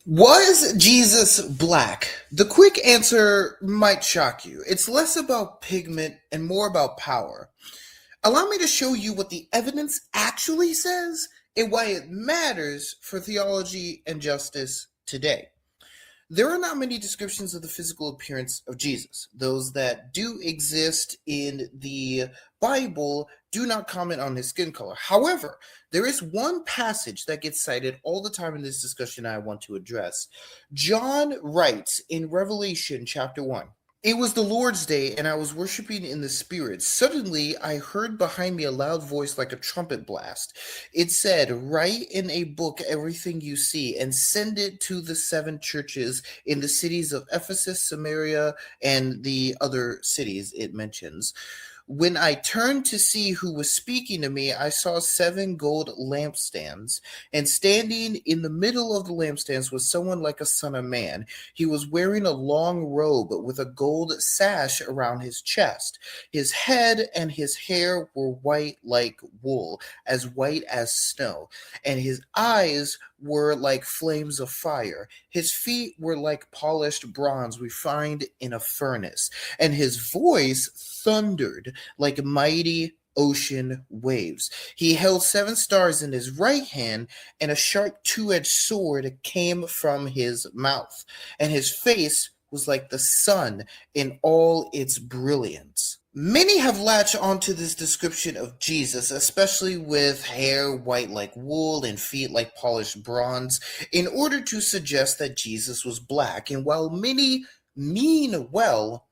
Was Jesus black? The quick answer might shock you. It's less about pigment and more about power. Allow me to show you what the evidence actually says and why it matters for theology and justice today. There are not many descriptions of the physical appearance of Jesus. Those that do exist in the Bible do not comment on his skin color. However, there is one passage that gets cited all the time in this discussion I want to address. John writes in Revelation chapter 1. It was the Lord's day, and I was worshiping in the Spirit. Suddenly, I heard behind me a loud voice like a trumpet blast. It said, "Write in a book everything you see, and send it to the seven churches in the cities of Ephesus, Samaria, and the other cities it mentions." When I turned to see who was speaking to me, I saw seven gold lampstands, and standing in the middle of the lampstands was someone like a son of man. He was wearing a long robe with a gold sash around his chest. His head and his hair were white like wool, as white as snow, and his eyes were like flames of fire. His feet were like polished bronze refined in a furnace, and his voice thundered like mighty ocean waves. He held seven stars in his right hand, and a sharp two-edged sword came from his mouth, and his face was like the sun in all its brilliance. Many have latched onto this description of Jesus, especially with hair white like wool and feet like polished bronze, in order to suggest that Jesus was black. And while many mean well,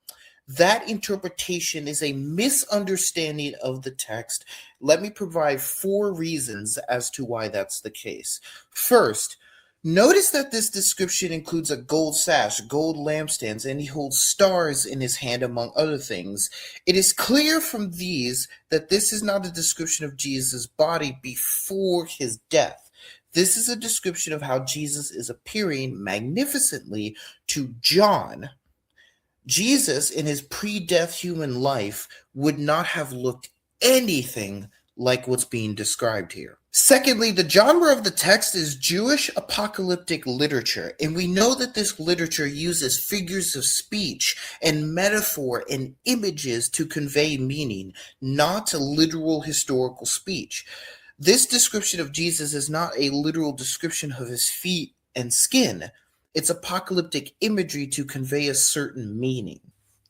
that interpretation is a misunderstanding of the text. Let me provide four reasons as to why that's the case. First, notice that this description includes a gold sash, gold lampstands, and he holds stars in his hand, among other things. It is clear from these that this is not a description of Jesus' body before his death. This is a description of how Jesus is appearing magnificently to John. Jesus, in his pre-death human life, would not have looked anything like what's being described here. Secondly, the genre of the text is Jewish apocalyptic literature, and we know that this literature uses figures of speech and metaphor and images to convey meaning, not literal historical speech. This description of Jesus is not a literal description of his feet and skin. It's apocalyptic imagery to convey a certain meaning.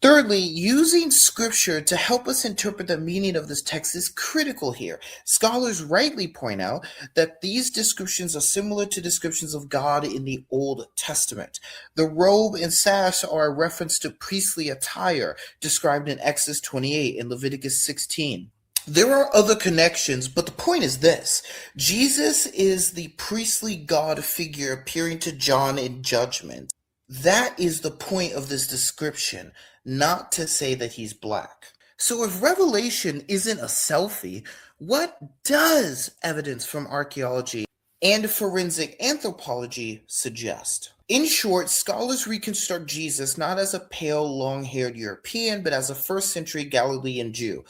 Thirdly, using scripture to help us interpret the meaning of this text is critical here. Scholars rightly point out that these descriptions are similar to descriptions of God in the Old Testament. The robe and sash are a reference to priestly attire described in Exodus 28 and Leviticus 16. There are other connections, but the point is this. Jesus is the priestly God figure appearing to John in judgment. That is the point of this description, not to say that he's black. So if Revelation isn't a selfie, what does evidence from archaeology and forensic anthropology suggest? In short, scholars reconstruct Jesus not as a pale, long-haired European, but as a first-century Galilean Jew.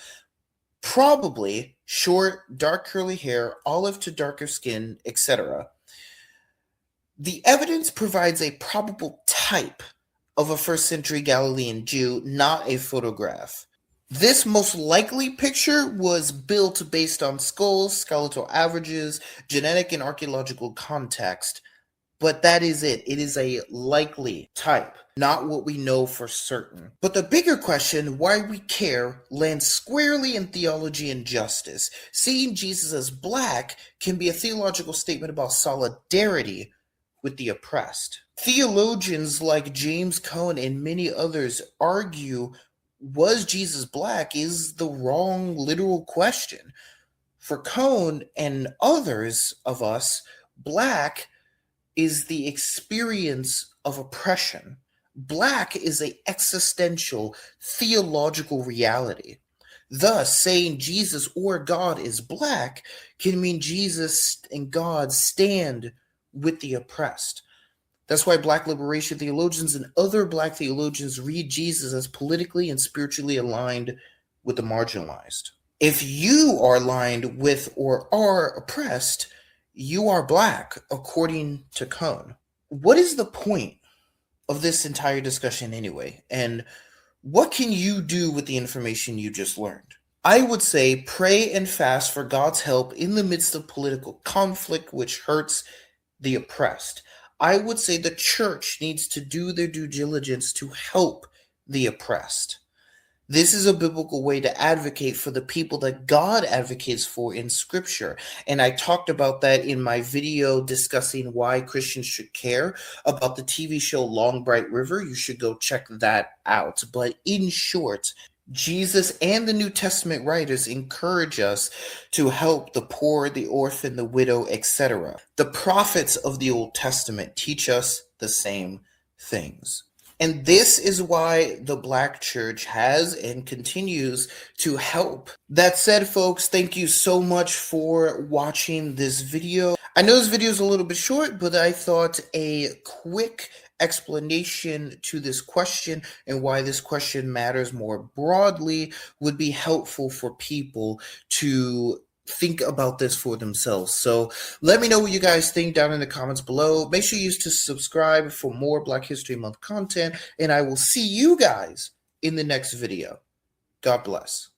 Probably short, dark curly hair, olive to darker skin, etc. The evidence provides a probable type of a first century Galilean Jew, not a photograph. This most likely picture was built based on skulls, skeletal averages, genetic and archaeological context, but that is it. It is a likely type, not what we know for certain. But the bigger question, why we care, lands squarely in theology and justice. Seeing Jesus as black can be a theological statement about solidarity with the oppressed. Theologians like James Cone and many others argue, was Jesus black is the wrong literal question. For Cone and others of us, black is the experience of oppression. Black is an existential theological reality. Thus, saying Jesus or God is black can mean Jesus and God stand with the oppressed. That's why black liberation theologians and other black theologians read Jesus as politically and spiritually aligned with the marginalized. If you are aligned with or are oppressed, you are black, according to Cone. what is the point of this entire discussion anyway? And what can you do with the information you just learned? I would say pray and fast for God's help in the midst of political conflict, which hurts the oppressed. I would say the church needs to do their due diligence to help the oppressed. This is a biblical way to advocate for the people that God advocates for in Scripture. And I talked about that in my video discussing why Christians should care about the TV show Long Bright River. You should go check that out. But in short, Jesus and the New Testament writers encourage us to help the poor, the orphan, the widow, etc. The prophets of the Old Testament teach us the same things. And this is why the Black church has and continues to help. That said, folks, thank you so much for watching this video. I know this video is a little bit short, but I thought a quick explanation to this question and why this question matters more broadly would be helpful for people to think about this for themselves. So let me know what you guys think down in the comments below. Make sure you subscribe for more Black History Month content, and I will see you guys in the next video. God bless.